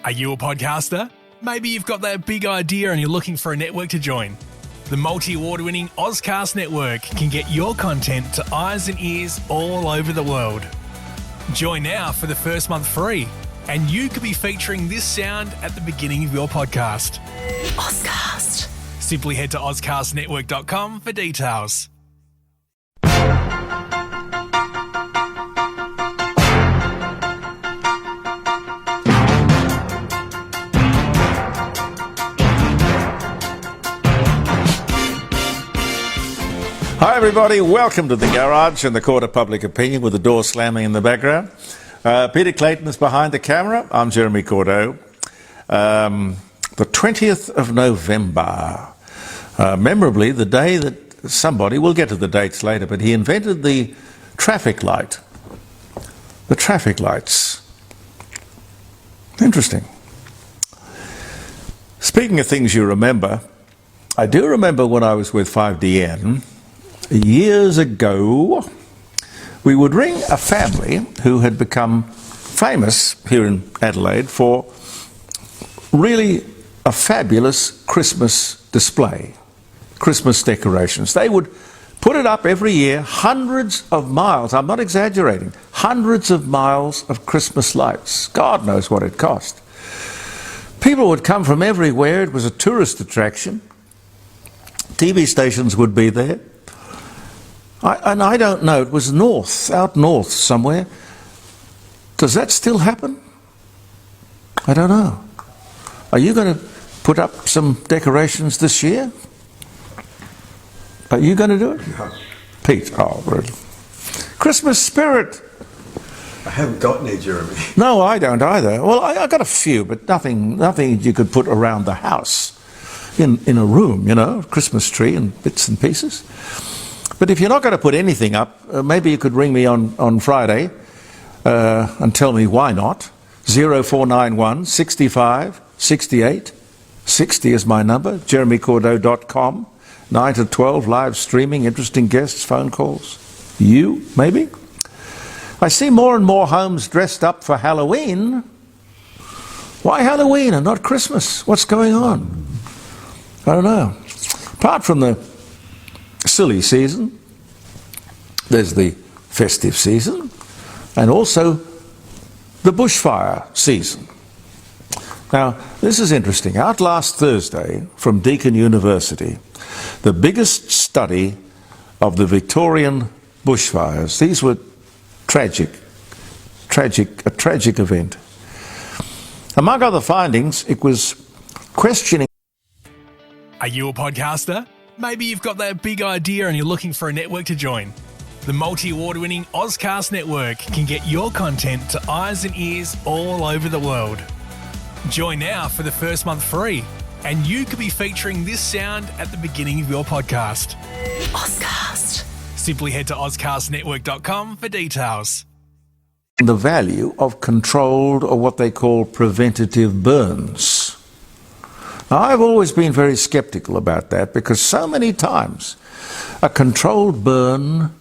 Are you a podcaster? Maybe you've got that big idea and you're looking for a network to join. The multi-award-winning Ozcast network can get your content to eyes and ears all over the world. Join now for the first month free, and you could be featuring this sound at the beginning of your podcast. Ozcast. Simply head to ozcastnetwork.com for details. Hi everybody, welcome to The Garage and the Court of Public Opinion with the door slamming in the background. Peter Clayton is behind the camera. I'm Jeremy Cordeaux. The 20th of November, memorably the day that somebody, we'll get to the dates later, but he invented the traffic light. The traffic lights. Interesting. Speaking of things you remember, I do remember when I was with 5DN, years ago, we would ring a family who had become famous here in Adelaide for really a fabulous Christmas display, Christmas decorations. They would put it up every year, hundreds of miles, I'm not exaggerating, hundreds of miles of Christmas lights. God knows what it cost. People would come from everywhere. It was a tourist attraction. TV stations would be there. I don't know, it was out north somewhere. Does that still happen? I don't know. Are you going to put up some decorations this year? Are you going to do it? No. Pete, oh, really? Christmas spirit. I haven't got any, Jeremy. No, I don't either. Well, I got a few, but nothing you could put around the house in a room, you know, Christmas tree and bits and pieces. But if you're not going to put anything up, maybe you could ring me on Friday and tell me why not. 0491 65 68 60 is my number. jeremycordeaux.com. 9 to 12, live streaming, interesting guests, phone calls. You, maybe? I see more and more homes dressed up for Halloween. Why Halloween and not Christmas? What's going on? I don't know. Apart from the silly season, there's the festive season, and also the bushfire season. Now, this is interesting. Out last Thursday from Deakin University, the biggest study of the Victorian bushfires. These were a tragic event. Among other findings, it was questioning. Are you a podcaster? Maybe you've got that big idea and you're looking for a network to join. The multi-award-winning Ozcast network can get your content to eyes and ears all over the world. Join now for the first month free, and you could be featuring this sound at the beginning of your podcast. Ozcast. Simply head to ozcastnetwork.com for details. The value of controlled, or what they call preventative burns. Now, I've always been very skeptical about that, because so many times a controlled burn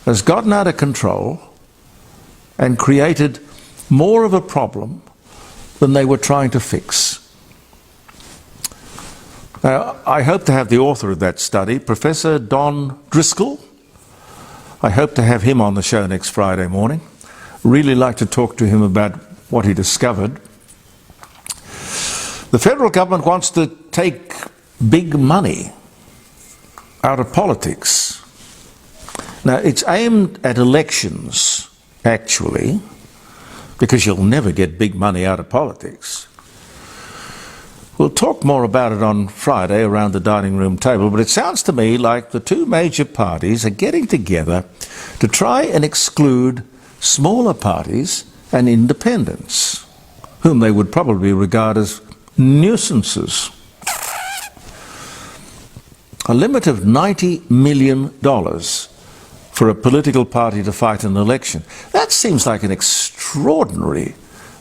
has gotten out of control and created more of a problem than they were trying to fix. Now, I hope to have the author of that study, Professor Don Driscoll. I hope to have him on the show next Friday morning. Really like to talk to him about what he discovered. The federal government wants to take big money out of politics. Now, it's aimed at elections, actually, because you'll never get big money out of politics. We'll talk more about it on Friday around the dining room table, but it sounds to me like the two major parties are getting together to try and exclude smaller parties and independents, whom they would probably regard as nuisances. A limit of $90 million for a political party to fight an election. That seems like an extraordinary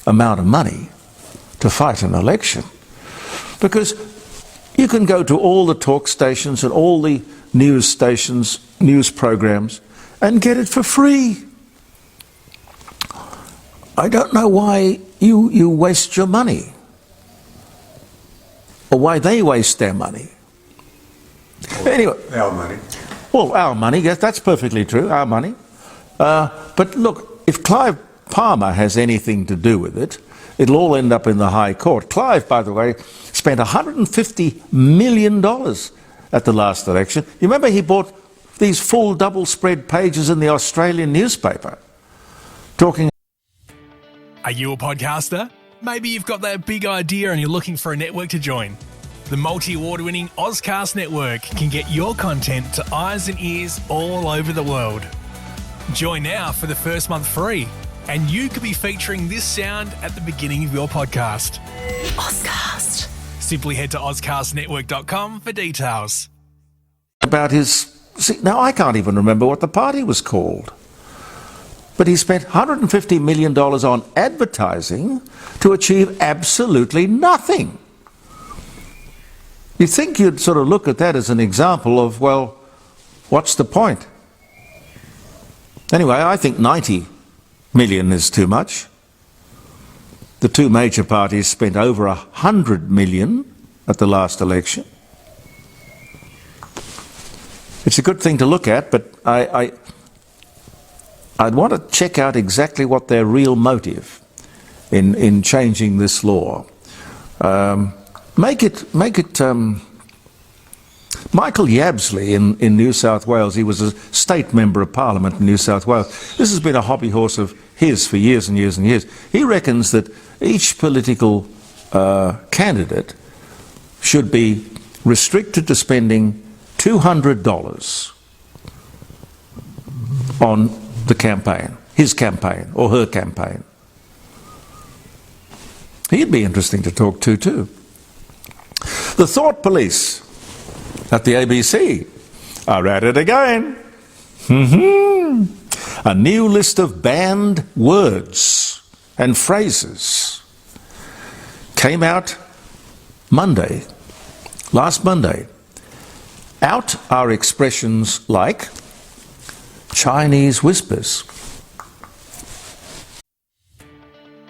amount of money to fight an election. Because you can go to all the talk stations and all the news stations, news programs, and get it for free. I don't know why you waste your money, or why they waste their money. Anyway, Our money. well, our money, yes, that's perfectly true, our money. But look, if Clive Palmer has anything to do with it, it'll all end up in the High Court. Clive, by the way, spent $150 million at the last election. You remember he bought these full double spread pages in the Australian newspaper talking. Are you a podcaster? Maybe you've got that big idea and you're looking for a network to join. The multi-award-winning Ozcast network can get your content to eyes and ears all over the world. Join now for the first month free, and you could be featuring this sound at the beginning of your podcast. Ozcast. Simply head to ozcastnetwork.com for details. About his... See, now I can't even remember what the party was called. But he spent $150 million on advertising to achieve absolutely nothing. You'd think you'd sort of look at that as an example of, well, what's the point? Anyway, I think 90 million is too much. The two major parties spent over 100 million at the last election. It's a good thing to look at, but I'd want to check out exactly what their real motive in changing this law. Make it. Michael Yabsley in New South Wales, he was a state member of Parliament in New South Wales. This has been a hobby horse of his for years and years and years. He reckons that each political candidate should be restricted to spending $200 on the campaign, his campaign or her campaign. He'd be interesting to talk to too. The thought police at the ABC are at it again. A new list of banned words and phrases came out Monday, last Monday. Out are expressions like Chinese whispers.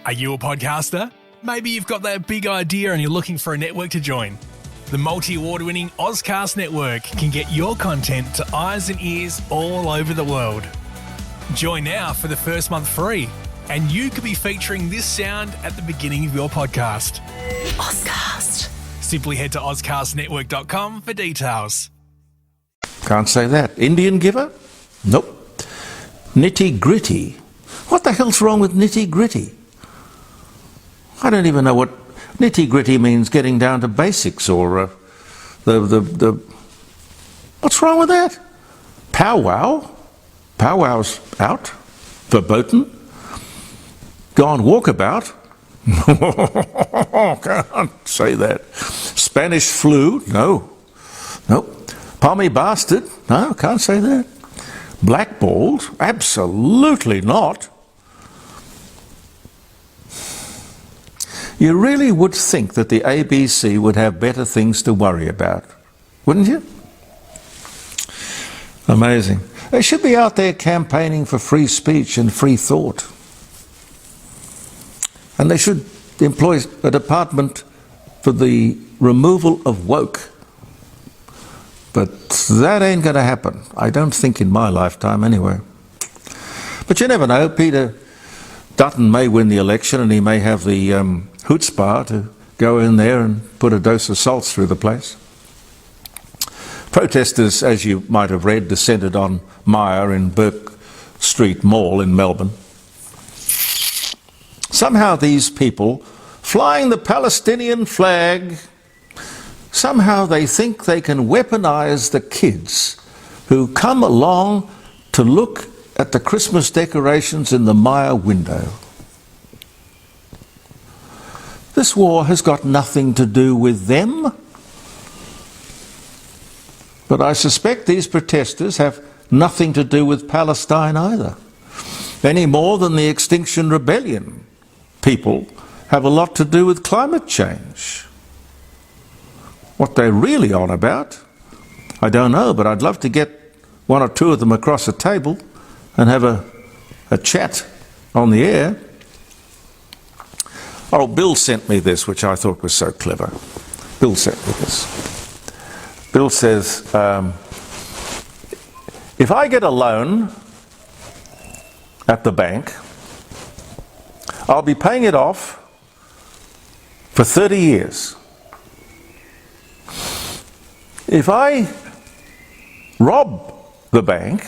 Are you a podcaster? Maybe you've got that big idea and you're looking for a network to join. The multi-award-winning Ozcast network can get your content to eyes and ears all over the world. Join now for the first month free, and you could be featuring this sound at the beginning of your podcast. Ozcast. Simply head to ozcastnetwork.com for details. Can't say that. Indian giver? Nope. Nitty-gritty. What the hell's wrong with nitty-gritty? I don't even know what nitty-gritty means, getting down to basics, or the what's wrong with that? Powwow? Powwow's out. Verboten? Gone walkabout? Can't say that. Spanish flu? No. Nope. Palmy bastard? No, can't say that. Blackballed? Absolutely not. You really would think that the ABC would have better things to worry about, wouldn't you? Amazing. They should be out there campaigning for free speech and free thought. And they should employ a department for the removal of woke. But that ain't going to happen. I don't think in my lifetime anyway. But you never know. Peter Dutton may win the election, and he may have the chutzpah to go in there and put a dose of salts through the place. Protesters, as you might have read, descended on Myer in Burke Street Mall in Melbourne. Somehow these people, flying the Palestinian flag, somehow they think they can weaponize the kids who come along to look at the Christmas decorations in the Myer window. This war has got nothing to do with them. But I suspect these protesters have nothing to do with Palestine either, any more than the Extinction Rebellion people have a lot to do with climate change. What they're really on about, I don't know, but I'd love to get one or two of them across a table and have a chat on the air. Oh, Bill sent me this, which I thought was so clever. Bill sent me this. Bill says, if I get a loan at the bank, I'll be paying it off for 30 years. If I rob the bank,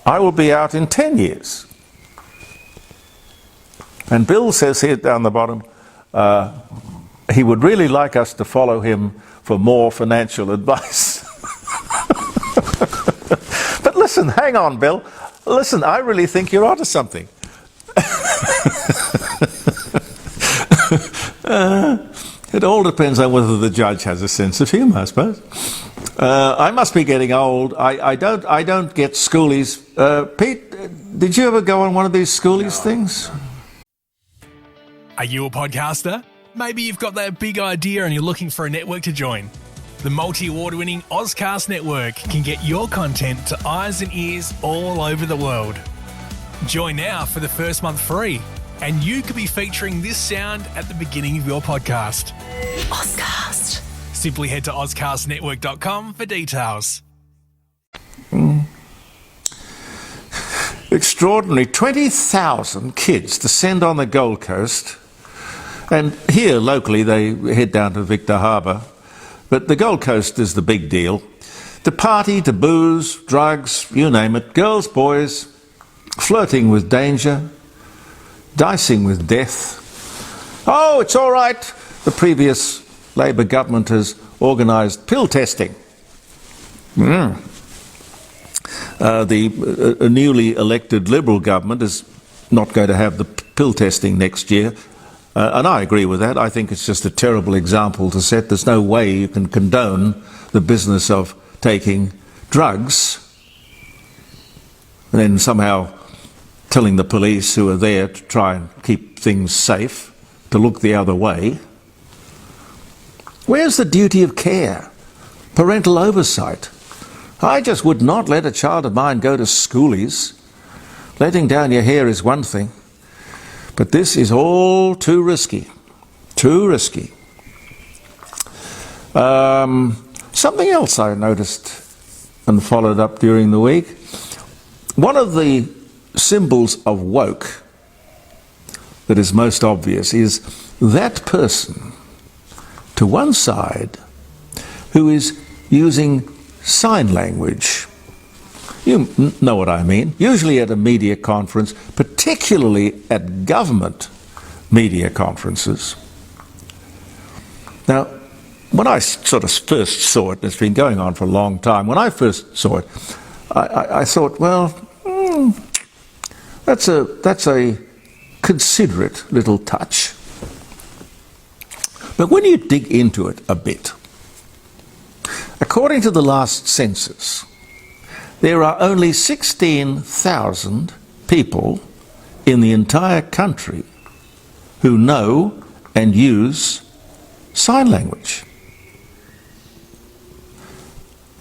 I will be out in 10 years. And Bill says here down the bottom, he would really like us to follow him for more financial advice. But listen, hang on, Bill. Listen, I really think you're onto something. It all depends on whether the judge has a sense of humour, I suppose. I must be getting old. I don't get Schoolies. Pete, did you ever go on one of these Schoolies things? Are you a podcaster? Maybe you've got that big idea and you're looking for a network to join. The multi-award-winning Ozcast network can get your content to eyes and ears all over the world. Join now for the first month free, and you could be featuring this sound at the beginning of your podcast. Ozcast. Simply head to ozcastnetwork.com for details. Extraordinary. 20,000 kids descend on the Gold Coast, and here locally they head down to Victor Harbour. But the Gold Coast is the big deal. To party, to booze, drugs, you name it. Girls, boys, flirting with danger, dicing with death. Oh, it's all right. The previous Labor government has organised pill testing. The newly elected Liberal government is not going to have the pill testing next year. And I agree with that. I think it's just a terrible example to set. There's no way you can condone the business of taking drugs and then somehow telling the police who are there to try and keep things safe to look the other way. Where's the duty of care? Parental oversight? I just would not let a child of mine go to Schoolies. Letting down your hair is one thing. But this is all too risky. Too risky. Something else I noticed and followed up during the week. One of the symbols of woke that is most obvious is that person to one side who is using sign language. You know what I mean. Usually at a media conference, particularly at government media conferences. Now, when I sort of first saw it, and it's been going on for a long time, when I first saw it, I thought, well, that's a considerate little touch. But when you dig into it a bit, according to the last census, there are only 16,000 people in the entire country who know and use sign language.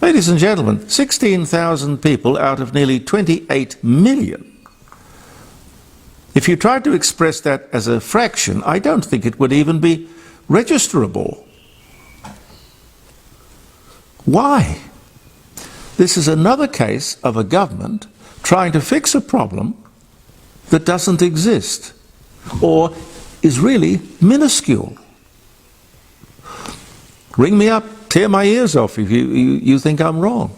Ladies and gentlemen, 16,000 people out of nearly 28 million. If you tried to express that as a fraction, I don't think it would even be registerable. Why? This is another case of a government trying to fix a problem that doesn't exist or is really minuscule. Ring me up, tear my ears off if you think I'm wrong.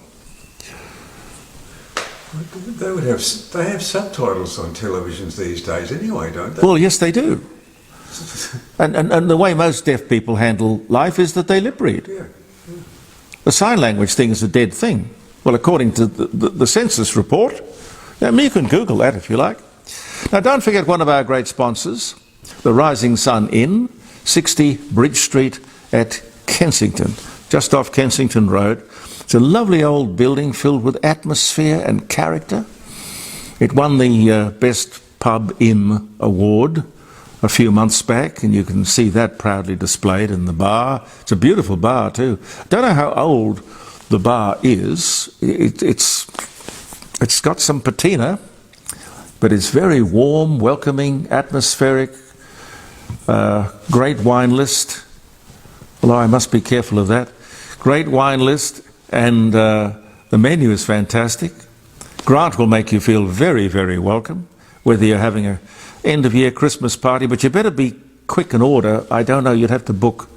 They have subtitles on televisions these days anyway, don't they? Well, yes, they do. And the way most deaf people handle life is that they lip read. Yeah. The sign language thing is a dead thing. Well, according to the census report, you can Google that if you like. Now, don't forget one of our great sponsors, the Rising Sun Inn, 60 Bridge Street at Kensington, just off Kensington Road. It's a lovely old building filled with atmosphere and character. It won the Best Pub Inn award a few months back, and you can see that proudly displayed in the bar. It's a beautiful bar too. Don't know how old the bar is. It's got some patina, but it's very warm, welcoming, atmospheric, great wine list, although I must be careful of that. Great wine list, and the menu is fantastic. Grant will make you feel very, very welcome, whether you're having an end-of-year Christmas party, but you better be quick and order. I don't know, you'd have to book.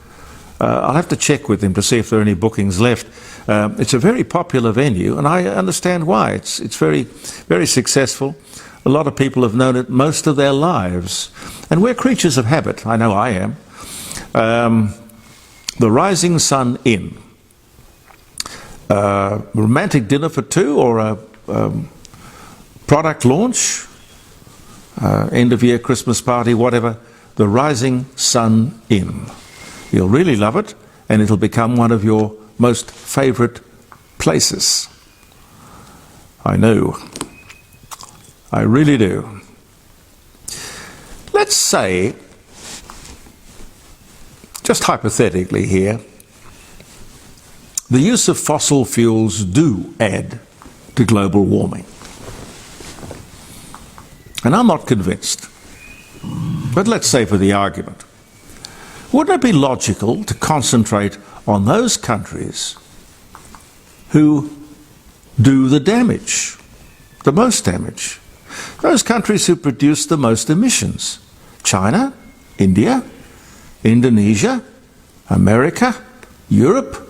I'll have to check with him to see if there are any bookings left. It's a very popular venue, and I understand why. It's very, very successful. A lot of people have known it most of their lives. And we're creatures of habit. I know I am. The Rising Sun Inn. Romantic dinner for two, or a product launch, end-of-year Christmas party, whatever. The Rising Sun Inn. You'll really love it, and it'll become one of your most favourite places. I know. I really do. Let's say, just hypothetically here, the use of fossil fuels do add to global warming. And I'm not convinced. But let's say for the argument, wouldn't it be logical to concentrate on those countries who do the damage, the most damage? Those countries who produce the most emissions. China, India, Indonesia, America, Europe.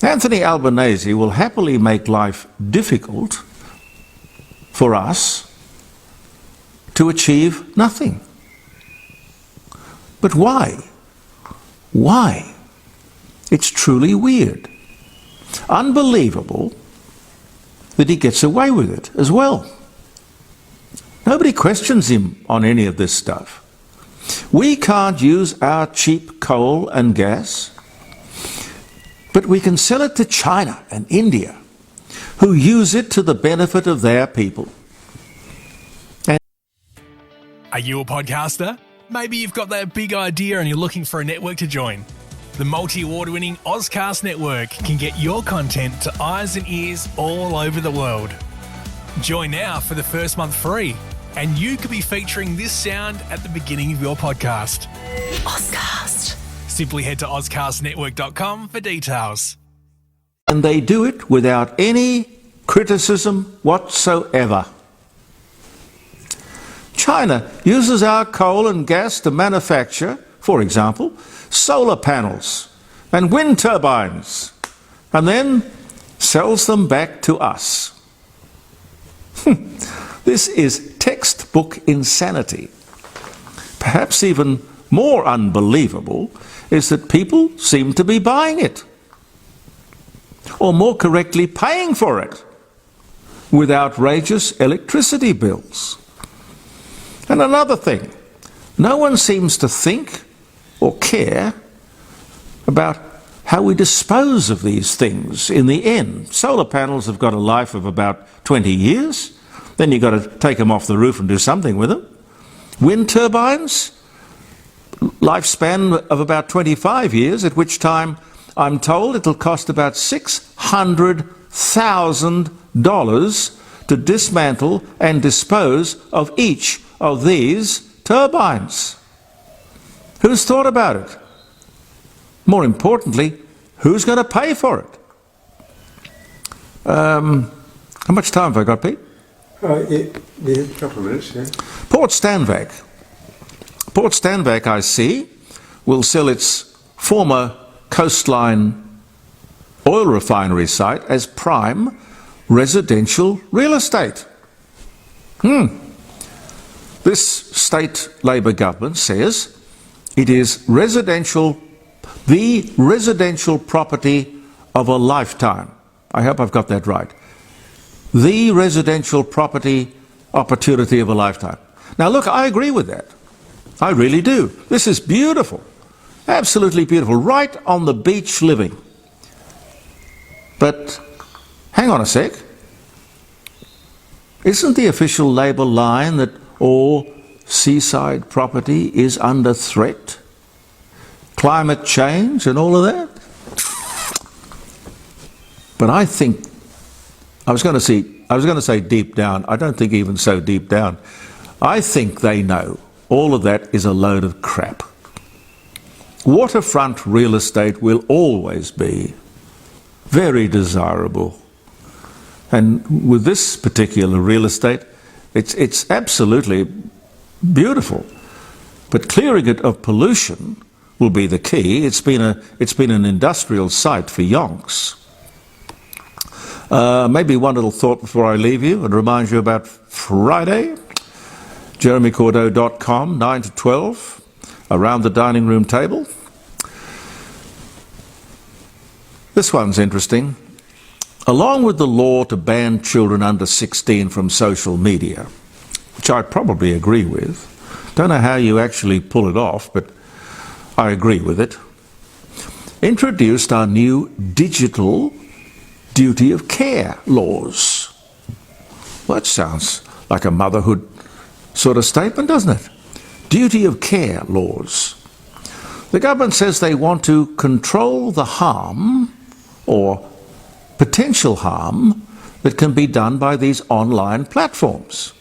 Anthony Albanese will happily make life difficult for us to achieve nothing. But why? Why? It's truly weird. Unbelievable that he gets away with it as well. Nobody questions him on any of this stuff. We can't use our cheap coal and gas, but we can sell it to China and India, who use it to the benefit of their people. Are you a podcaster? Maybe you've got that big idea and you're looking for a network to join. The multi-award-winning Ozcast network can get your content to eyes and ears all over the world. Join now for the first month free, and you could be featuring this sound at the beginning of your podcast. Ozcast. Simply head to ozcastnetwork.com for details. And they do it without any criticism whatsoever. China uses our coal and gas to manufacture, for example, solar panels and wind turbines, and then sells them back to us. This is textbook insanity. Perhaps even more unbelievable is that people seem to be buying it, or more correctly, paying for it, with outrageous electricity bills. And another thing, no one seems to think or care about how we dispose of these things in the end. Solar panels have got a life of about 20 years. Then you've got to take them off the roof and do something with them. Wind turbines, lifespan of about 25 years, at which time I'm told it'll cost about $600,000 to dismantle and dispose of each of these turbines. Who's thought about it? More importantly, who's going to pay for it? How much time have I got, Pete? Yeah, a couple of minutes, yeah. Port Stanvac, I see, will sell its former coastline oil refinery site as prime residential real estate. This state Labor government says it is the residential property of a lifetime. I hope I've got that right. The residential property opportunity of a lifetime. Now look, I agree with that. I really do. This is beautiful. Absolutely beautiful. Right on the beach living. But hang on a sec. Isn't the official Labor line that all seaside property is under threat? Climate change and all of that? But I think, I was going to say deep down, I don't think even so deep down. I think they know all of that is a load of crap. Waterfront real estate will always be very desirable. And with this particular real estate, it's absolutely beautiful. But clearing it of pollution will be the key. It's been an industrial site for yonks. Maybe one little thought before I leave you and remind you about Friday. JeremyCordeaux.com, 9 to 12, around the dining room table. This one's interesting. Along with the law to ban children under 16 from social media, which I probably agree with, don't know how you actually pull it off, but I agree with it, introduced our new digital duty of care laws. Well, that sounds like a motherhood sort of statement, doesn't it? Duty of care laws. The government says they want to control the harm or potential harm that can be done by these online platforms.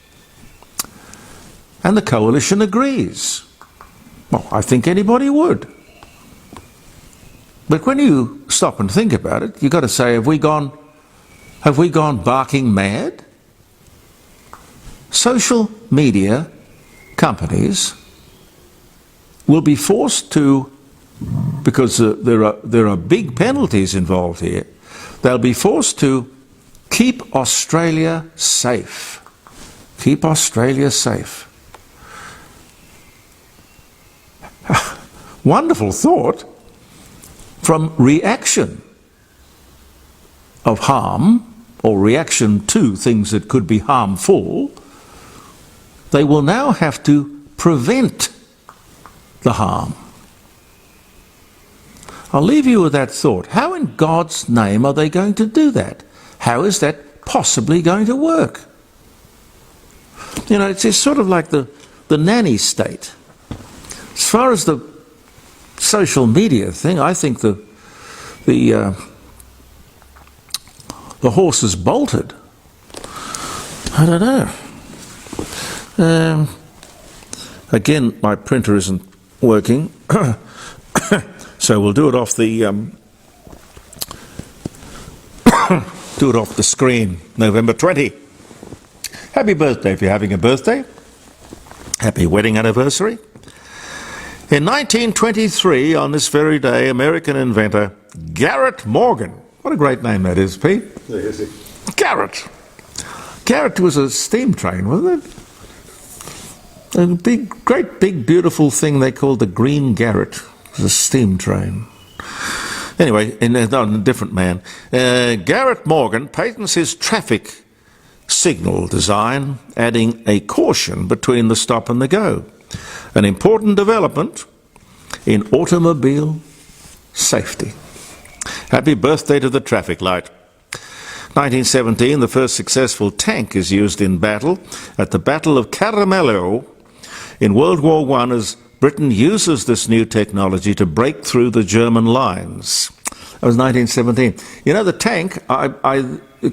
And the coalition agrees. Well, I think anybody would. But when you stop and think about it, you've got to say, have we gone barking mad? Social media companies will be forced to, because there are big penalties involved here, they'll be forced to keep Australia safe. Keep Australia safe. Wonderful thought. From reaction of harm or reaction to things that could be harmful, they will now have to prevent the harm. I'll leave you with that thought. How in God's name are they going to do that? How is that possibly going to work? You know, it's sort of like the nanny state. As far as the social media thing, I think the horse is bolted. I don't know. Again, my printer isn't working. So we'll do it off the screen. November 20. Happy birthday if you're having a birthday. Happy wedding anniversary. In 1923, on this very day, American inventor Garrett Morgan. What a great name that is, Pete. Yeah, is it? Garrett. Garrett was a steam train, wasn't it? A great big beautiful thing they called the Green Garrett. It was a steam train. Anyway, a different man. Garrett Morgan patents his traffic signal design, adding a caution between the stop and the go. An important development in automobile safety. Happy birthday to the traffic light. 1917, the first successful tank is used in battle at the Battle of Cambrai in World War I as Britain uses this new technology to break through the German lines. That was 1917. You know, the tank,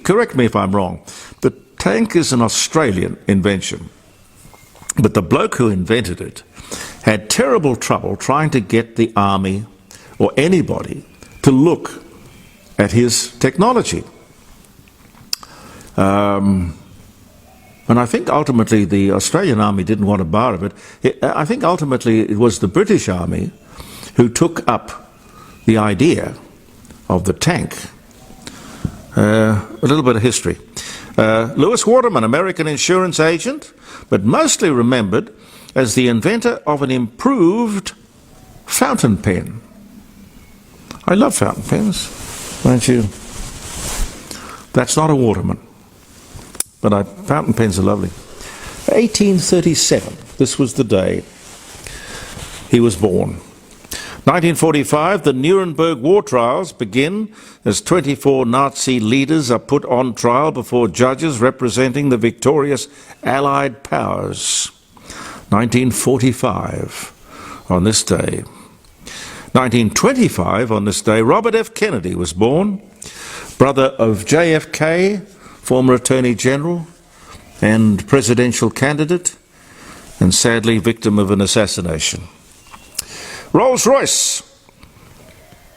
correct me if I'm wrong, the tank is an Australian invention. But the bloke who invented it had terrible trouble trying to get the army or anybody to look at his technology. And I think ultimately the Australian Army didn't want a bar of it. I think ultimately it was the British Army who took up the idea of the tank. A little bit of history. Lewis Waterman, American insurance agent, but mostly remembered as the inventor of an improved fountain pen. I love fountain pens, don't you? That's not a Waterman. But fountain pens are lovely. 1837, this was the day he was born. 1945, the Nuremberg war trials begin as 24 Nazi leaders are put on trial before judges representing the victorious Allied powers. 1945, on this day. 1925, on this day, Robert F. Kennedy was born, brother of JFK, former Attorney General and presidential candidate. and sadly victim of an assassination. Rolls-Royce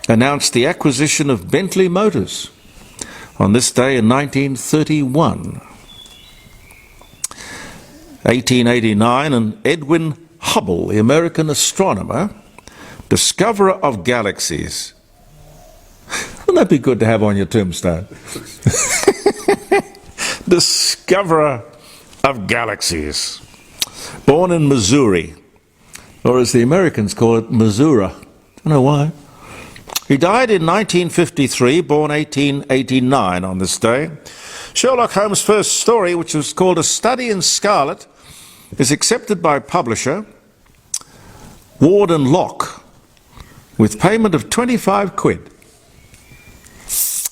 announced the acquisition of Bentley Motors on this day in 1931. 1889, and Edwin Hubble, the American astronomer, discoverer of galaxies. Wouldn't that be good to have on your tombstone? Discoverer of galaxies. Born in Missouri, or as the Americans call it, Missouri. Don't know why. He died in 1953, born 1889 on this day. Sherlock Holmes' first story, which was called A Study in Scarlet, is accepted by publisher Ward and Locke with payment of 25 quid.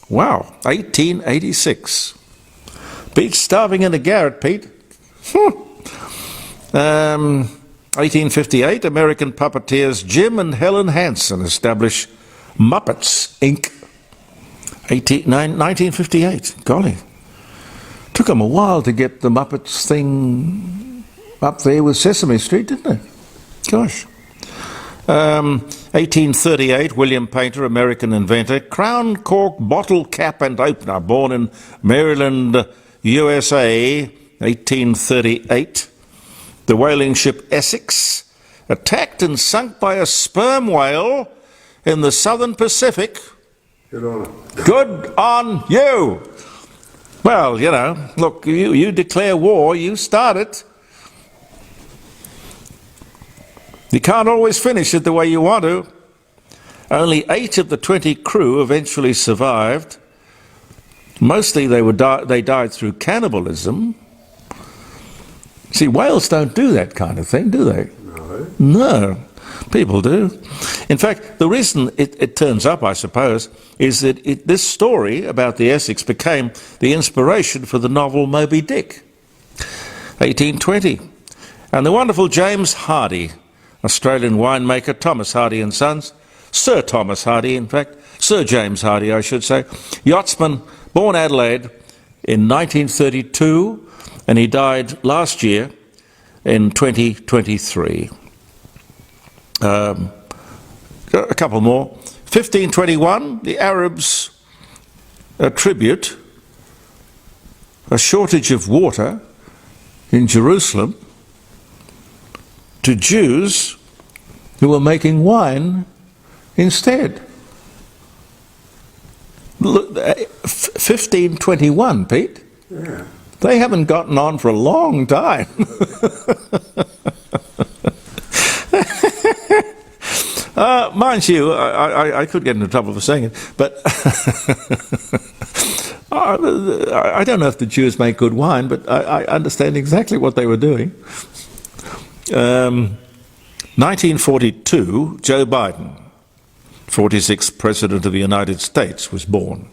Wow, 1886. Beat starving in a garret, Pete. 1858, American puppeteers Jim and Helen Hansen establish Muppets, Inc. 1958, golly. Took them a while to get the Muppets thing up there with Sesame Street, didn't it? Gosh. 1838, William Painter, American inventor, crown cork bottle cap and opener, born in Maryland, USA, 1838. The whaling ship Essex, attacked and sunk by a sperm whale in the southern Pacific. Good on it. Good on you! Well, you know, look, you declare war, you start it. You can't always finish it the way you want to. Only 8 of the 20 crew eventually survived. Mostly they died through cannibalism. See, whales don't do that kind of thing, do they? No, people do. In fact, the reason it turns up, I suppose, is that this story about the Essex became the inspiration for the novel Moby Dick, 1820. And the wonderful James Hardy, Australian winemaker, Thomas Hardy and Sons, Sir Thomas Hardy, in fact, Sir James Hardy, I should say, yachtsman, born Adelaide in 1932, and he died last year in 2023. A couple more. 1521, the Arabs attribute a shortage of water in Jerusalem to Jews who were making wine instead. 1521, Pete. Yeah. They haven't gotten on for a long time. Mind you, I could get into trouble for saying it, but I don't know if the Jews make good wine, but I understand exactly what they were doing. 1942, Joe Biden, 46th President of the United States, was born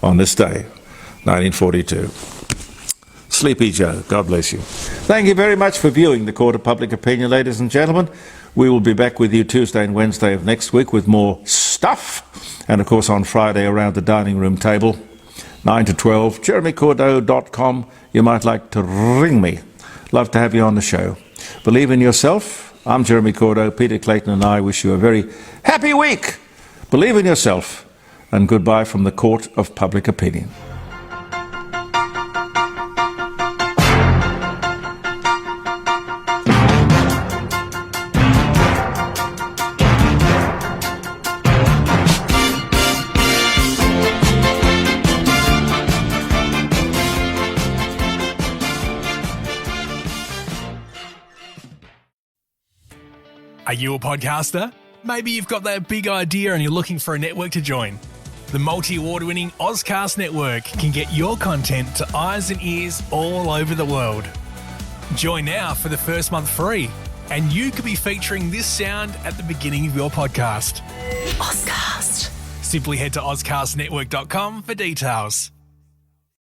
on this day, 1942. Sleepy Joe, God bless you. Thank you very much for viewing the Court of Public Opinion, ladies and gentlemen. We will be back with you Tuesday and Wednesday of next week with more stuff. And of course on Friday around the dining room table, 9 to 12, jeremycordeaux.com. You might like to ring me. Love to have you on the show. Believe in yourself. I'm Jeremy Cordeaux. Peter Clayton and I wish you a very happy week. Believe in yourself. And goodbye from the Court of Public Opinion. Are you a podcaster? Maybe you've got that big idea and you're looking for a network to join. The multi-award-winning Ozcast network can get your content to eyes and ears all over the world. Join now for the first month free, and you could be featuring this sound at the beginning of your podcast. Ozcast. Simply head to ozcastnetwork.com for details.